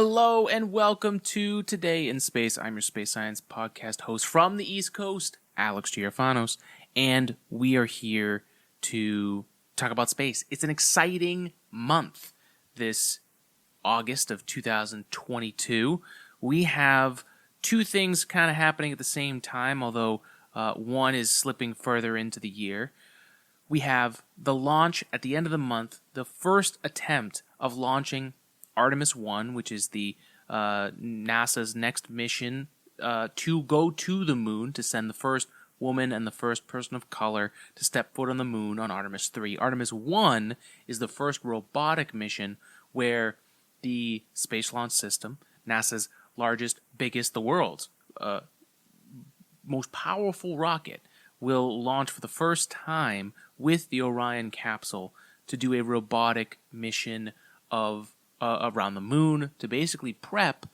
Hello and welcome to Today in Space. I'm your space science podcast host from the East Coast, Alex Giafanos, and we are here to talk about space. It's an exciting month this August of 2022. We have two things kind of happening at the same time, although one is slipping further into the year. We have the launch at the end of the month, the first attempt of launching Artemis 1, which is the NASA's next mission to go to the moon, to send the first woman and the first person of color to step foot on the moon on Artemis 3. Artemis 1 is the first robotic mission where the Space Launch System, NASA's largest, biggest, the world's most powerful rocket, will launch for the first time with the Orion Capsule to do a robotic mission of around the moon to basically prep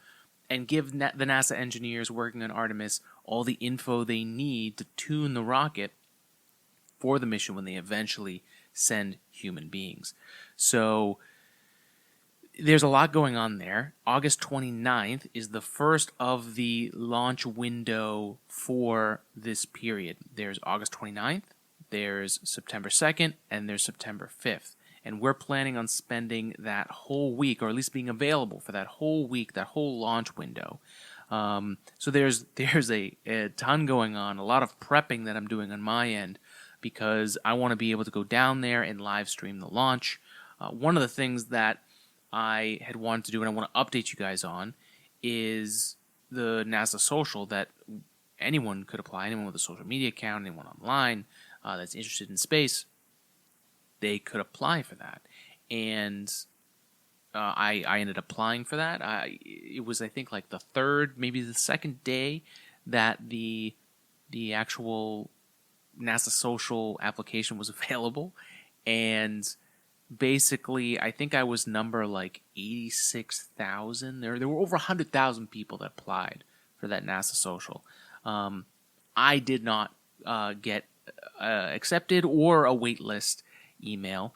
and give the NASA engineers working on Artemis all the info they need to tune the rocket for the mission when they eventually send human beings. So there's a lot going on there. August 29th is the first of the launch window for this period. There's August 29th, there's September 2nd, and there's September 5th. And we're planning on spending that whole week, or at least being available for that whole week, that whole launch window. So there's a ton going on, a lot of prepping that I'm doing on my end, because I want to be able to go down there and live stream the launch. One of the things that I had wanted to do and I want to update you guys on is the NASA social that anyone could apply, anyone with a social media account, anyone online that's interested in space. They could apply for that, and I ended up applying for that. It was, I think, like the third, maybe the second day that the actual NASA social application was available, and basically, I think I was number like 86,000. There were over 100,000 people that applied for that NASA social. I did not get accepted or a wait list email,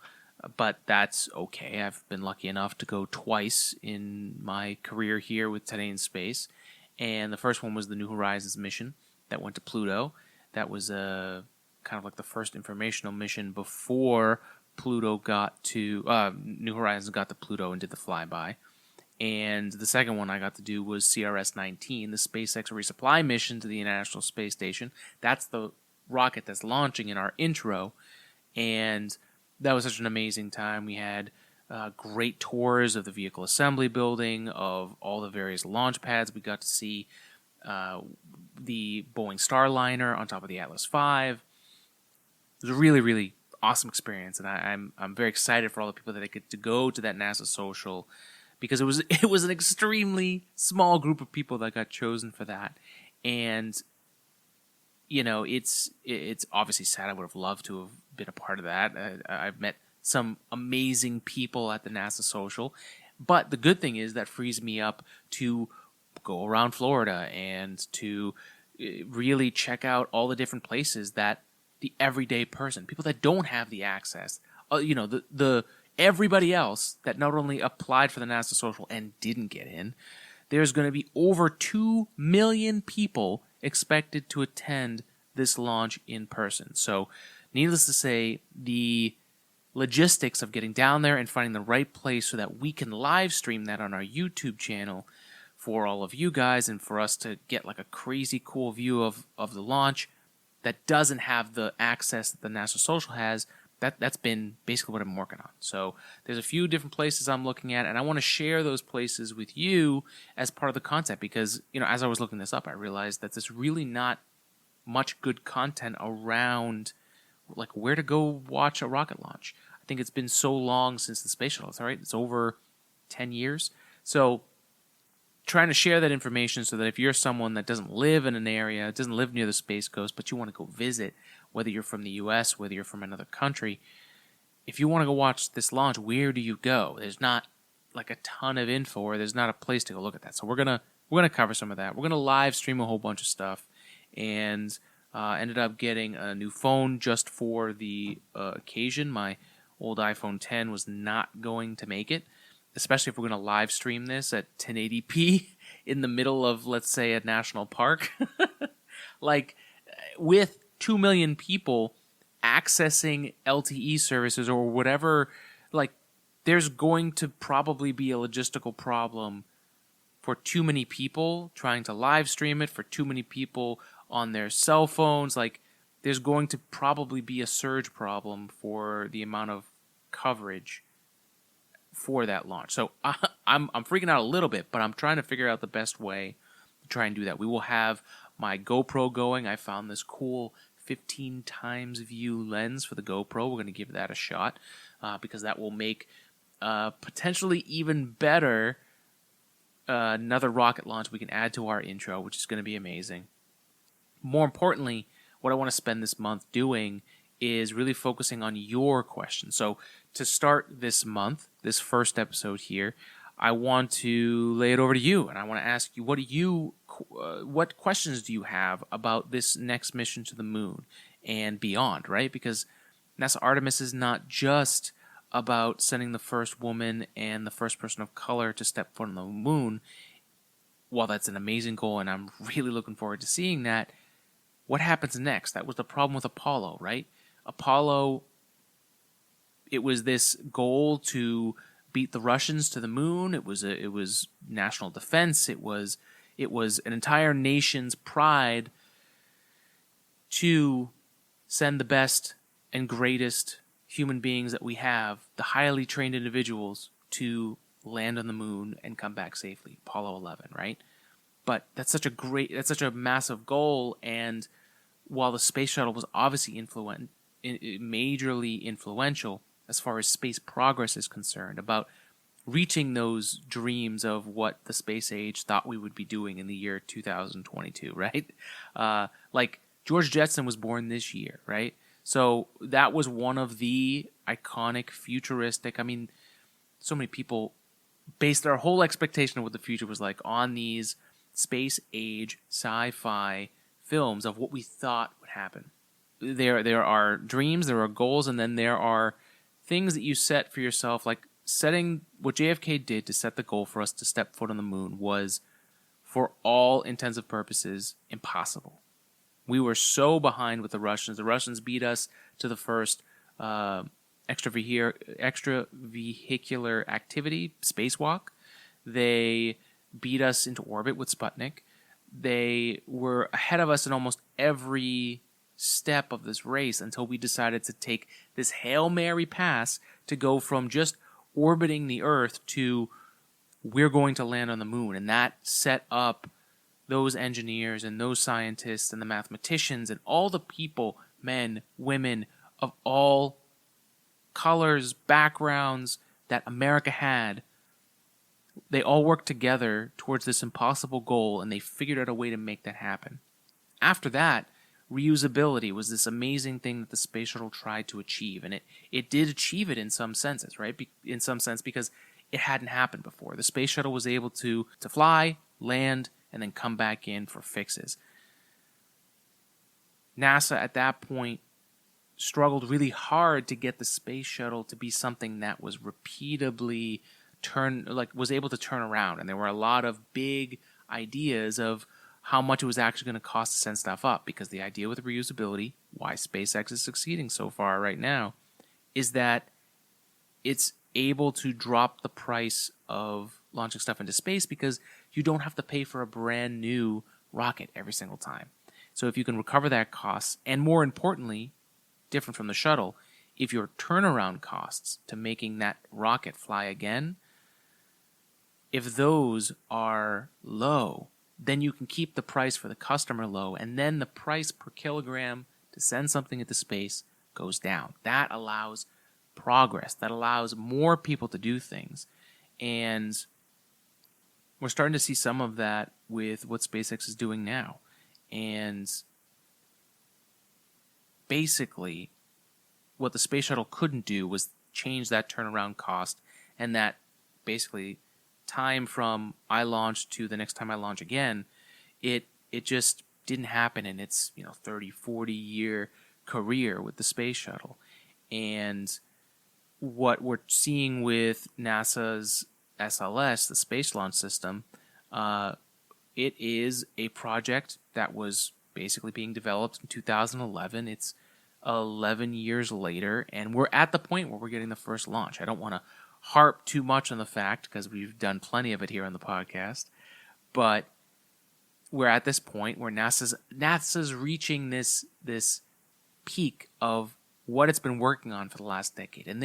but that's okay. I've been lucky enough to go twice in my career here with Today in Space, and the first one was the New Horizons mission that went to Pluto. That was kind of like the first informational mission before Pluto got to New Horizons got to Pluto and did the flyby. And the second one I got to do was CRS-19, the SpaceX resupply mission to the International Space Station. That's the rocket that's launching in our intro, and that was such an amazing time. We had great tours of the vehicle assembly building, of all the various launch pads. We got to see the Boeing Starliner on top of the Atlas V. It was a really, really awesome experience, and I'm very excited for all the people that I get to go to that NASA social, because it was an extremely small group of people that got chosen for that. And you know, it's obviously sad. I would have loved to have been a part of that. I've met some amazing people at the NASA social, but the good thing is that frees me up to go around Florida and to really check out all the different places that the everyday person, people that don't have the access, the everybody else that not only applied for the NASA social and didn't get in, there's going to be over 2 million people expected to attend this launch in person. So, needless to say, the logistics of getting down there and finding the right place so that we can live stream that on our YouTube channel for all of you guys and for us to get like a crazy cool view of the launch that doesn't have the access that the NASA social has, that's been basically what I'm working on. So there's a few different places I'm looking at, and I want to share those places with you as part of the content, because, you know, as I was looking this up, I realized that there's really not much good content around like where to go watch a rocket launch. I think it's been so long since the space shuttle. It's all right. It's over 10 years. So trying to share that information so that if you're someone that doesn't live in an area, doesn't live near the Space Coast, but you want to go visit, whether you're from the U.S., whether you're from another country, if you want to go watch this launch, where do you go? There's not like a ton of info, or there's not a place to go look at that. So we're gonna cover some of that. We're gonna live stream a whole bunch of stuff, and ended up getting a new phone just for the occasion. My old iPhone 10 was not going to make it, especially if we're going to live stream this at 1080p in the middle of, let's say, a national park, like with 2 million people accessing LTE services or whatever, like there's going to probably be a logistical problem for too many people trying to live stream it, for too many people on their cell phones. Like there's going to probably be a surge problem for the amount of coverage for that launch. So I'm freaking out a little bit, but I'm trying to figure out the best way to try and do that. We will have my GoPro going. I found this cool 15 times view lens for the GoPro. We're going to give that a shot because that will make potentially even better another rocket launch we can add to our intro, which is going to be amazing. More importantly, what I want to spend this month doing is really focusing on your questions. So to start this month, this first episode here, I want to lay it over to you, and I want to ask you, what questions do you have about this next mission to the moon and beyond, right? Because NASA Artemis is not just about sending the first woman and the first person of color to step foot on the moon. While that's an amazing goal, and I'm really looking forward to seeing that, what happens next? That was the problem with Apollo, right? Apollo, it was this goal to beat the Russians to the moon. It was national defense. It was an entire nation's pride to send the best and greatest human beings that we have, the highly trained individuals, to land on the moon and come back safely. Apollo 11, right? But that's such a massive goal, and while the space shuttle was obviously majorly influential as far as space progress is concerned, about reaching those dreams of what the space age thought we would be doing in the year 2022, right? Like George Jetson was born this year, right? So that was one of the iconic futuristic, I mean, so many people based their whole expectation of what the future was like on these space age sci-fi films of what we thought would happen. There are dreams, there are goals, and then there are things that you set for yourself, like setting what JFK did to set the goal for us to step foot on the moon was, for all intents and purposes, impossible. We were so behind with the Russians. The Russians beat us to the first extravehicular activity, spacewalk. They beat us into orbit with Sputnik. They were ahead of us in almost every step of this race until we decided to take this Hail Mary pass to go from just orbiting the Earth to we're going to land on the moon. And that set up those engineers and those scientists and the mathematicians and all the people, men, women, of all colors, backgrounds that America had. They all worked together towards this impossible goal, and they figured out a way to make that happen. After that, reusability was this amazing thing that the space shuttle tried to achieve, and it did achieve it in some senses, right? In some sense, because it hadn't happened before. The space shuttle was able to fly, land, and then come back in for fixes. NASA at that point struggled really hard to get the space shuttle to be something that was repeatably was able to turn around, and there were a lot of big ideas of how much it was actually going to cost to send stuff up, because the idea with reusability, why SpaceX is succeeding so far right now, is that it's able to drop the price of launching stuff into space because you don't have to pay for a brand new rocket every single time. So if you can recover that cost, and more importantly, different from the shuttle, if your turnaround costs to making that rocket fly again, if those are low, then you can keep the price for the customer low, and then the price per kilogram to send something into space goes down. That allows progress. That allows more people to do things. And we're starting to see some of that with what SpaceX is doing now. And basically, what the space shuttle couldn't do was change that turnaround cost, and that basically time from I launched to the next time I launch again, it just didn't happen in its 30, 40 year career with the space shuttle. And what we're seeing with NASA's SLS, the Space Launch System, it is a project that was basically being developed in 2011. It's 11 years later, and we're at the point where we're getting the first launch. I don't want to harp too much on the fact because we've done plenty of it here on the podcast, but we're at this point where NASA's reaching this peak of what it's been working on for the last decade. And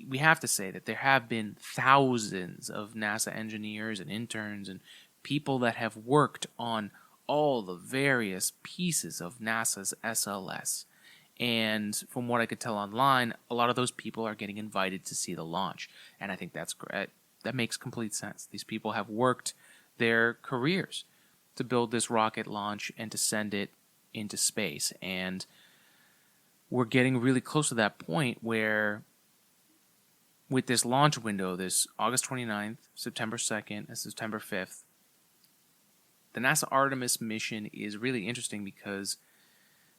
we have to say that there have been thousands of NASA engineers and interns and people that have worked on all the various pieces of NASA's SLS. And from what I could tell online, a lot of those people are getting invited to see the launch. And I think that's great. That makes complete sense. These people have worked their careers to build this rocket launch and to send it into space. And we're getting really close to that point where with this launch window, this August 29th, September 2nd, and September 5th, the NASA Artemis mission is really interesting because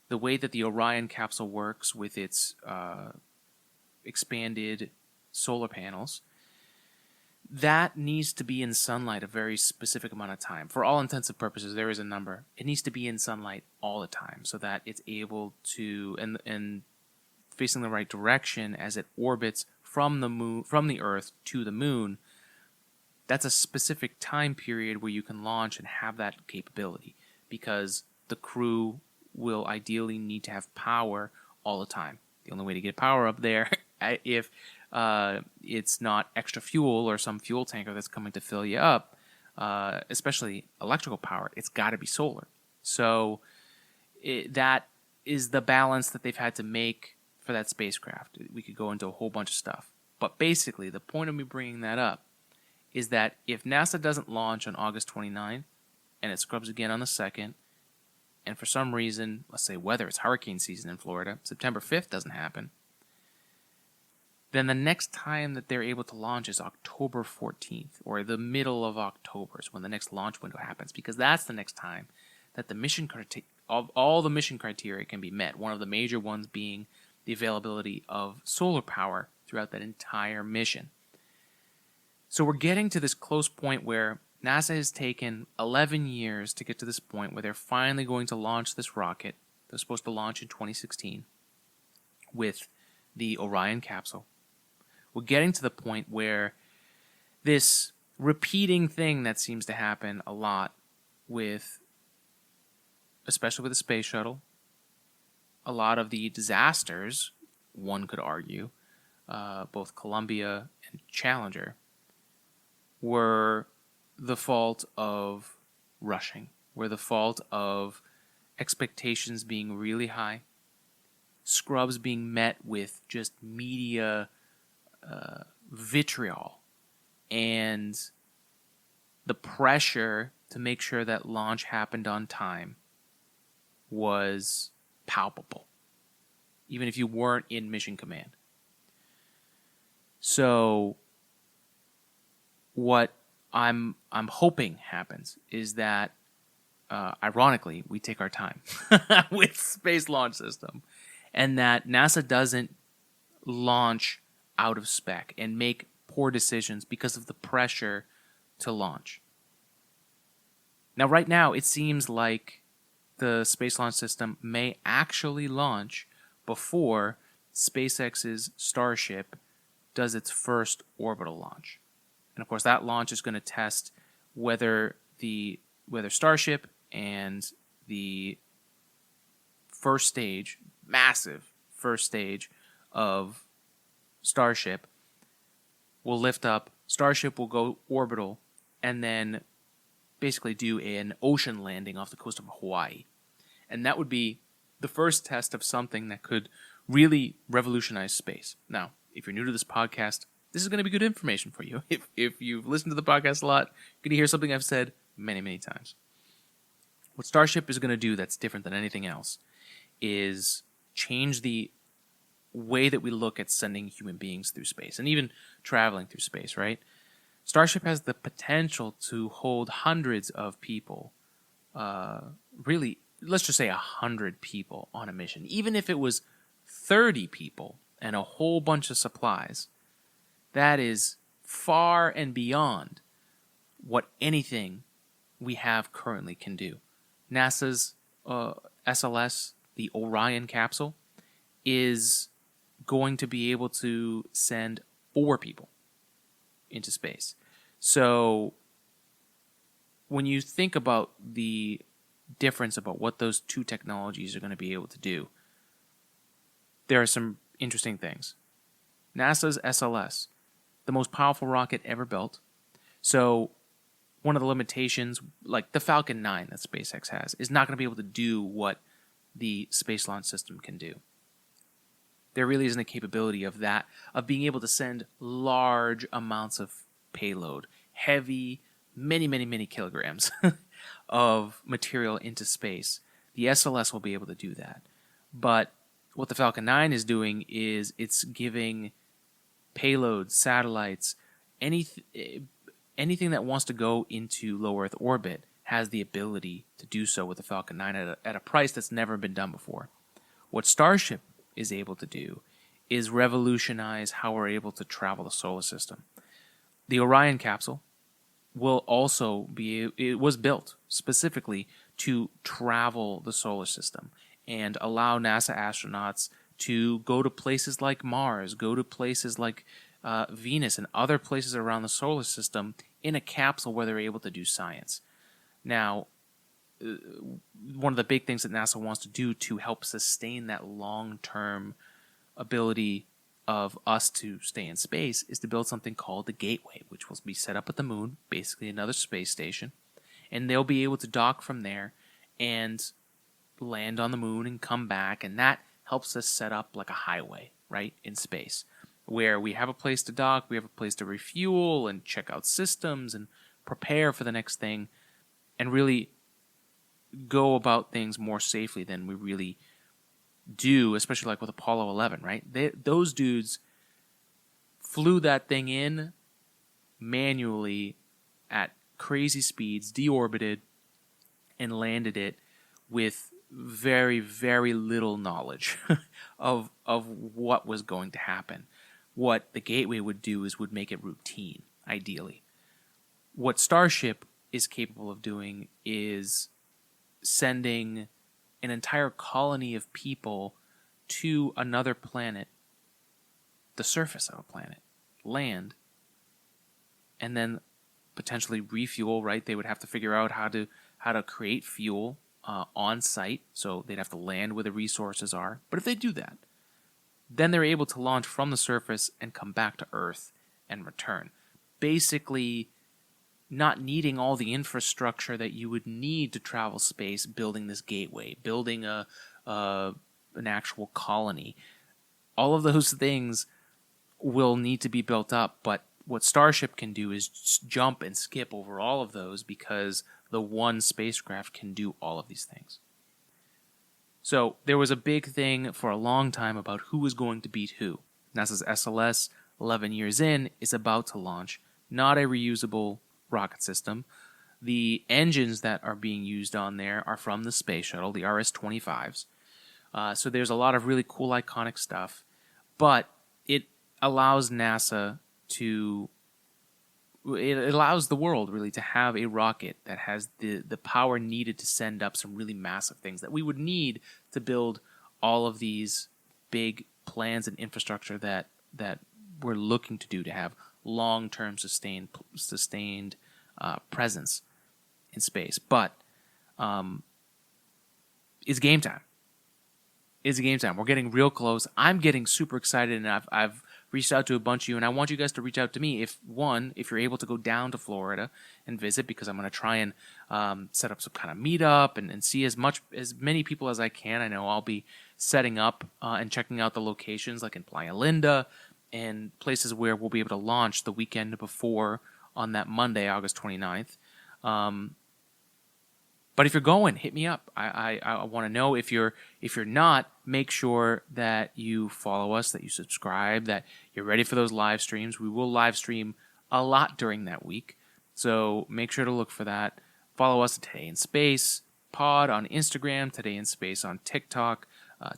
the way that the Orion Capsule works with its expanded solar panels, that needs to be in sunlight a very specific amount of time. For all intents and purposes, there is a number. It needs to be in sunlight all the time so that it's able to, and facing the right direction as it orbits from the Earth to the moon. That's a specific time period where you can launch and have that capability because the crew will ideally need to have power all the time. The only way to get power up there, if it's not extra fuel or some fuel tanker that's coming to fill you up, especially electrical power, it's got to be solar. So that is the balance that they've had to make for that spacecraft. We could go into a whole bunch of stuff. But basically, the point of me bringing that up is that if NASA doesn't launch on August 29th and it scrubs again on the 2nd, and for some reason, let's say weather, it's hurricane season in Florida, September 5th doesn't happen, then the next time that they're able to launch is October 14th, or the middle of October is when the next launch window happens, because that's the next time that all the mission criteria can be met, one of the major ones being the availability of solar power throughout that entire mission. So we're getting to this close point where NASA has taken 11 years to get to this point where they're finally going to launch this rocket. They're supposed to launch in 2016 with the Orion Capsule. We're getting to the point where this repeating thing that seems to happen a lot especially with the space shuttle, a lot of the disasters, one could argue, both Columbia and Challenger, were the fault of rushing, were the fault of expectations being really high, scrubs being met with just media vitriol, and the pressure to make sure that launch happened on time was palpable, even if you weren't in mission command. So what I'm hoping happens is that, ironically, we take our time with Space Launch System, and that NASA doesn't launch out of spec and make poor decisions because of the pressure to launch. Now, right now, it seems like the Space Launch System may actually launch before SpaceX's Starship does its first orbital launch. And of course, that launch is going to test whether Starship and the first stage, massive first stage of Starship will lift up, Starship will go orbital, and then basically do an ocean landing off the coast of Hawaii. And that would be the first test of something that could really revolutionize space. Now, if you're new to this podcast, this is going to be good information for you. If you've listened to the podcast a lot, you're going to hear something I've said many, many times. What Starship is going to do that's different than anything else is change the way that we look at sending human beings through space and even traveling through space, right? Starship has the potential to hold hundreds of people, really, let's just say 100 people on a mission. Even if it was 30 people and a whole bunch of supplies, that is far and beyond what anything we have currently can do. NASA's SLS, the Orion Capsule, is going to be able to send 4 people into space. So when you think about the difference about what those two technologies are going to be able to do, there are some interesting things. NASA's SLS, the most powerful rocket ever built. So one of the limitations, like the Falcon 9 that SpaceX has, is not going to be able to do what the Space Launch System can do. There really isn't a capability of that, of being able to send large amounts of payload, heavy, many kilograms of material into space. The SLS will be able to do that. But what the Falcon 9 is doing is it's giving payloads, satellites, anything that wants to go into low Earth orbit has the ability to do so with the Falcon 9 at a price that's never been done before. What Starship is able to do is revolutionize how we're able to travel the solar system. The Orion Capsule will also it was built specifically to travel the solar system and allow NASA astronauts to go to places like Mars, go to places like Venus and other places around the solar system in a capsule where they're able to do science. Now, one of the big things that NASA wants to do to help sustain that long-term ability of us to stay in space is to build something called the Gateway, which will be set up at the moon, basically another space station, and they'll be able to dock from there and land on the moon and come back, and that helps us set up like a highway, right, in space, where we have a place to dock, we have a place to refuel and check out systems and prepare for the next thing, and really go about things more safely than we really do, especially like with Apollo 11, right? Those dudes flew that thing in manually at crazy speeds, deorbited, and landed it with very, very little knowledge of what was going to happen. What the Gateway would do is would make it routine, ideally. What Starship is capable of doing is sending an entire colony of people to another planet, the surface of a planet, land, and then potentially refuel, right? They would have to figure out how to create fuel on site, so they'd have to land where the resources are. But if they do that, then they're able to launch from the surface and come back to Earth and return. Basically, not needing all the infrastructure that you would need to travel space, building this gateway, building an actual colony. All of those things will need to be built up, but what Starship can do is just jump and skip over all of those because the one spacecraft can do all of these things. So there was a big thing for a long time about who was going to beat who. NASA's SLS, 11 years in, is about to launch not a reusable rocket system. The engines that are being used on there are from the space shuttle, the RS-25s. So there's a lot of really cool, iconic stuff. But it allows NASA to... It allows the world, really, to have a rocket that has the power needed to send up some really massive things that we would need to build all of these big plans and infrastructure that we're looking to do to have long-term sustained presence in space. But it's game time. It's game time. We're getting real close. I'm getting super excited, and I've reached out to a bunch of you, and I want you guys to reach out to me if you're able to go down to Florida and visit, because I'm going to try and set up some kind of meetup and see as many people as I can. I know I'll be setting up and checking out the locations like in Playa Linda and places where we'll be able to launch the weekend before on that Monday, August 29th. But if you're going, hit me up. I want to know. If you're not, make sure that you follow us, that you subscribe, that you're ready for those live streams. We will live stream a lot during that week, so make sure to look for that. Follow us at Today in Space Pod on Instagram, Today in Space on TikTok,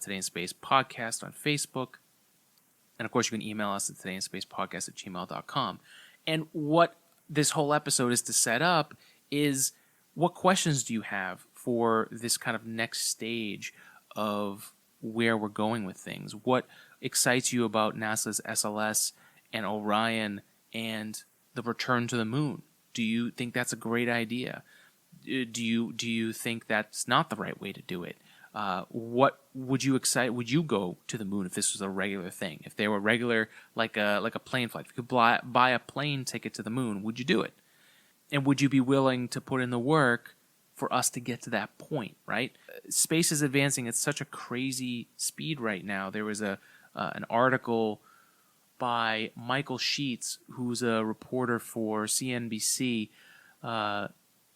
Today in Space Podcast on Facebook, and of course you can email us at todayinspacepodcast@gmail.com. And what this whole episode is to set up is, what questions do you have for this kind of next stage of where we're going with things? What excites you about NASA's SLS and Orion and the return to the moon? Do you think that's a great idea? Do you think that's not the right way to do it? What would you Would you go to the moon if this was a regular thing? If they were regular, like a plane flight, if you could buy a plane ticket to the moon, would you do it? And would you be willing to put in the work for us to get to that point? Right? Space is advancing at such a crazy speed right now. There was an article by Michael Sheets, who's a reporter for CNBC.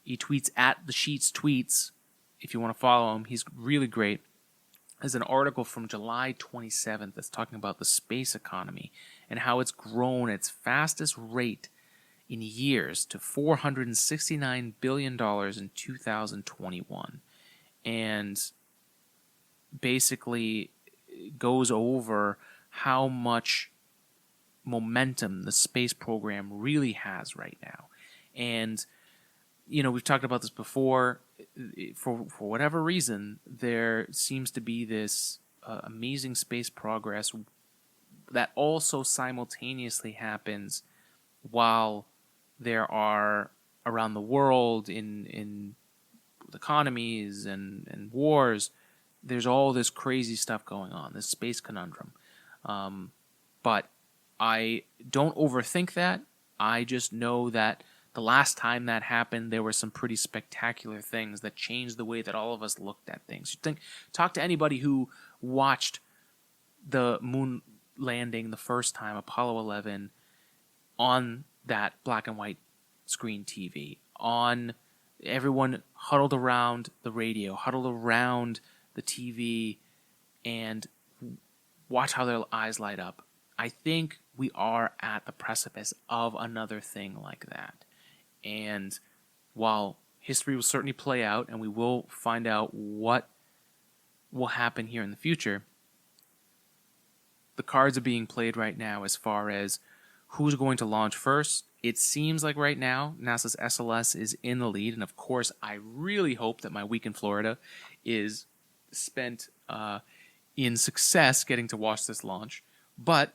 He tweets at the Sheets Tweets. If you want to follow him, he's really great. There's an article from July 27th that's talking about the space economy and how it's grown its fastest rate in years to $469 billion in 2021. And basically goes over how much momentum the space program really has right now. And we've talked about this before. For whatever reason, there seems to be this amazing space progress that also simultaneously happens while there are around the world in economies and wars. There's all this crazy stuff going on, this space conundrum. But I don't overthink that. I just know that the last time that happened, there were some pretty spectacular things that changed the way that all of us looked at things. Talk to anybody who watched the moon landing the first time, Apollo 11, on that black and white screen TV, on everyone huddled around the radio, huddled around the TV, and watch how their eyes light up. I think we are at the precipice of another thing like that. And while history will certainly play out and we will find out what will happen here in the future, the cards are being played right now as far as who's going to launch first. It seems like right now NASA's SLS is in the lead, and of course I really hope that my week in Florida is spent in success getting to watch this launch. But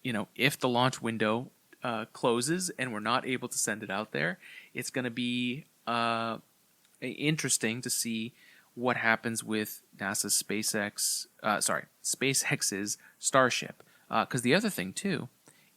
if the launch window closes and we're not able to send it out there, it's going to be interesting to see what happens with NASA's SpaceX's Starship. Because the other thing too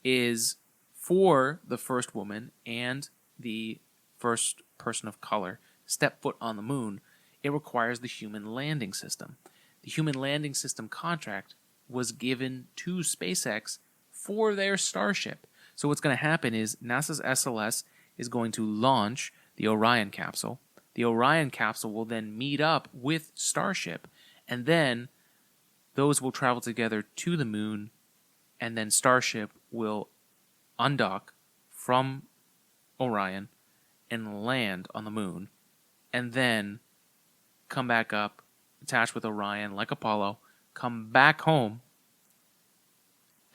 is, for the first woman and the first person of color step foot on the moon, it requires the human landing system. The human landing system contract was given to SpaceX for their Starship. So what's going to happen is NASA's SLS is going to launch the Orion Capsule. The Orion Capsule will then meet up with Starship, and then those will travel together to the moon, and then Starship will undock from Orion and land on the moon, and then come back up, attach with Orion like Apollo, come back home,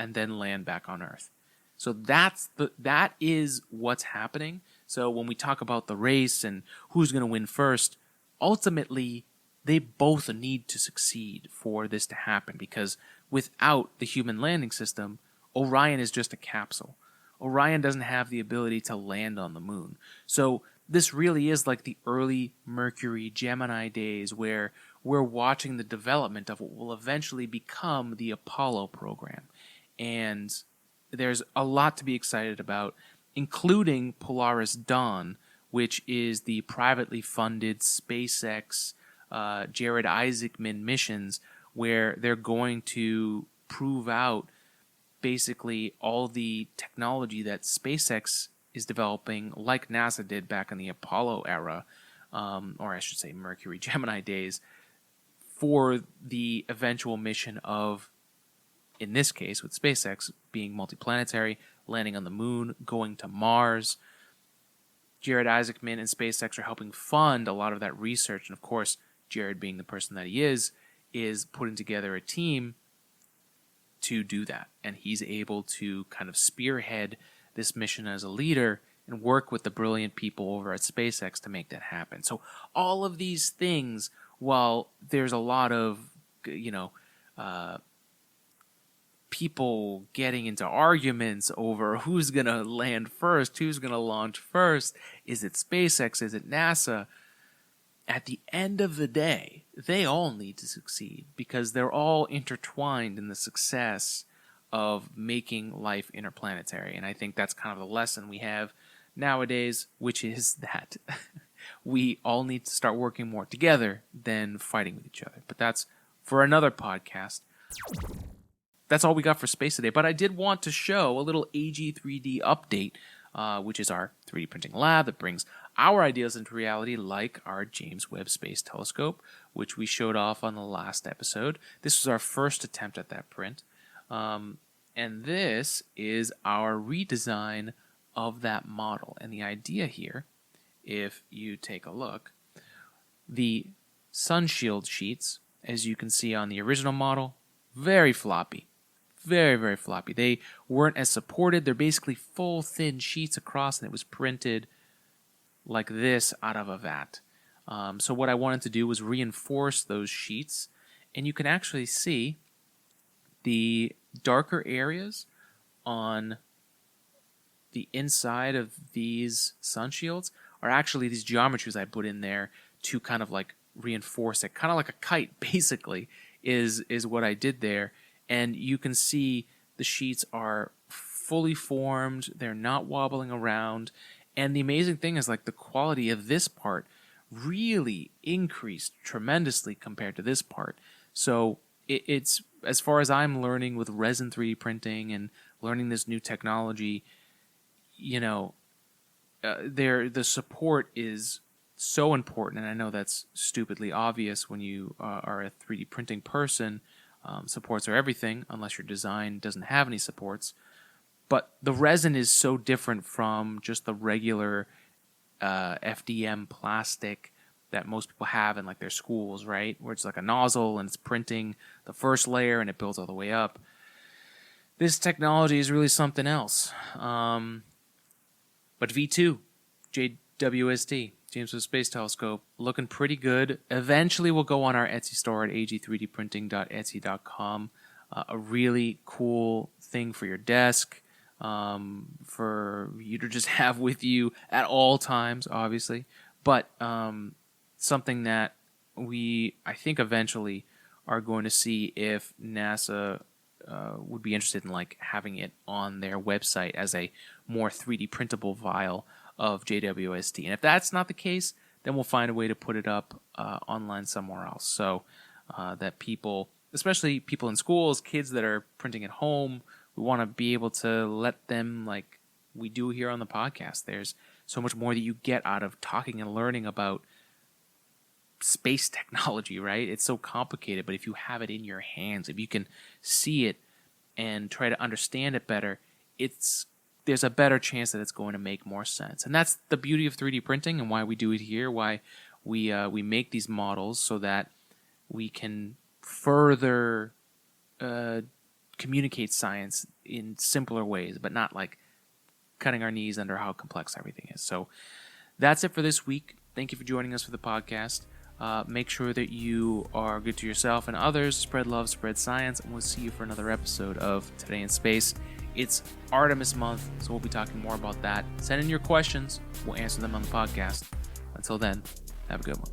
and then land back on Earth. So that is what's happening. So when we talk about the race and who's going to win first, ultimately they both need to succeed for this to happen, because without the human landing system, Orion is just a capsule. Orion doesn't have the ability to land on the moon. So this really is like the early Mercury Gemini days, where we're watching the development of what will eventually become the Apollo program. And there's a lot to be excited about, including Polaris Dawn, which is the privately funded SpaceX Jared Isaacman missions, where they're going to prove out basically all the technology that SpaceX is developing, like NASA did back in the Apollo era, or I should say Mercury Gemini days, for the eventual mission of, in this case with SpaceX, being multiplanetary, landing on the moon, going to Mars. Jared Isaacman and SpaceX are helping fund a lot of that research, and of course, Jared, being the person that he is putting together a team to do that, and he's able to kind of spearhead this mission as a leader and work with the brilliant people over at SpaceX to make that happen. So all of these things, while there's a lot of, people getting into arguments over who's going to land first, who's going to launch first, is it SpaceX, is it NASA? At the end of the day, they all need to succeed because they're all intertwined in the success of making life interplanetary. And I think that's kind of the lesson we have nowadays, which is that we all need to start working more together than fighting with each other. But that's for another podcast. That's all we got for space today. But I did want to show a little AG3D update, which is our 3D printing lab that brings our ideas into reality, like our James Webb Space Telescope, which we showed off on the last episode. This was our first attempt at that print. And this is our redesign of that model. And the idea here, if you take a look, the sun shield sheets, as you can see on the original model, very floppy. Very, very floppy. They weren't as supported. They're basically full, thin sheets across, and it was printed like this out of a vat. So what I wanted to do was reinforce those sheets, and you can actually see the darker areas on the inside of these sun shields are actually these geometries I put in there to kind of like reinforce it. Kind of like a kite, basically, is what I did there. And you can see the sheets are fully formed. They're not wobbling around. And the amazing thing is, like, the quality of this part really increased tremendously compared to this part. So it's, as far as I'm learning with resin 3D printing and learning this new technology, the support is so important. And I know that's stupidly obvious when you are a 3D printing person. Supports are everything, unless your design doesn't have any supports. But the resin is so different from just the regular FDM plastic that most people have in like their schools, right? Where it's like a nozzle and it's printing the first layer and it builds all the way up. This technology is really something else. But V2, JWST, James Webb Space Telescope, looking pretty good. Eventually we'll go on our Etsy store at ag3dprinting.etsy.com. A really cool thing for your desk, for you to just have with you at all times, obviously. But something that I think eventually are going to see if NASA would be interested in like having it on their website as a more 3D printable vial of JWST. And if that's not the case, then we'll find a way to put it up online somewhere else, so that people, especially people in schools, kids that are printing at home, we want to be able to let them, like we do here on the podcast. There's so much more that you get out of talking and learning about space technology, right? It's so complicated, but if you have it in your hands, if you can see it and try to understand it better, there's a better chance that it's going to make more sense. And that's the beauty of 3D printing and why we do it here, why we make these models so that we can further communicate science in simpler ways, but not like cutting our knees under how complex everything is. So that's it for this week. Thank you for joining us for the podcast. Make sure that you are good to yourself and others. Spread love, spread science, and we'll see you for another episode of Today in Space. It's Artemis month, so we'll be talking more about that. Send in your questions. We'll answer them on the podcast. Until then, have a good one.